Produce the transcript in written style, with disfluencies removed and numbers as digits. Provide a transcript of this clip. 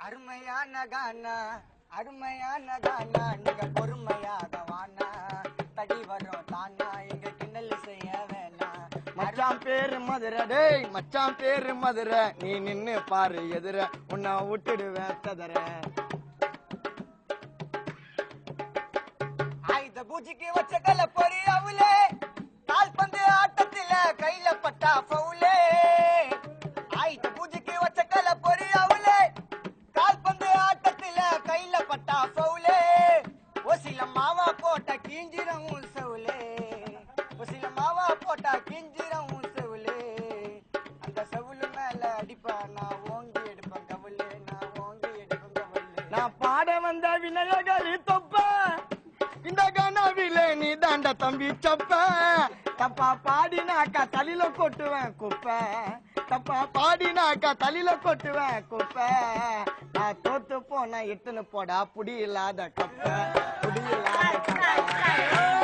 அருமையான கானா அருமையான கானா நீங்க பொறுமையாக வானா தடி வரும் தானா எங்க கிண்டல் செய்ய வேணாம். மச்சான் பேரு மதுரை டேய் மச்சான் பேரு மதுரை நீ நின்னு பாரு எதிர உன்னை விட்டுடுவேன் ததற. ஆயுத பூஜைக்கு வச்ச கல பொறி அவளே கால்பந்து ஆட்டத்தில கையில பட்டா பவுலே. ஆயுத பூஜைக்கு வச்ச கல பொறி அவளே கால்பந்து ஆட்டத்தில கையில பட்டா பவுலே. ஒசில மாவா போட்ட கிஞ்சிரம் சவுலே ஒசில மாவா போட்டா கிஞ்சிரம் சவுலே. அந்த சவுளு மேல அடிப்பா நான் ஓங்கி எடுப்பேன் கவுலே நான் ஓங்கி எடுப்பேன் கவுலே. நான் பாட வந்த விநாயகரி தொப்ப இந்த கனவிலே நீ தாண்ட தம்பி சப்ப. தப்பா பாடினாக்கா தலையில கொட்டுவேன் குப்பை தப்பா பாடினாக்கா தலையில கொட்டுவேன் குப்பை. நான் தோத்து போன இட்டுன்னு போடா புடி இல்லாத கப்ப புடி இல்லாத கப்ப.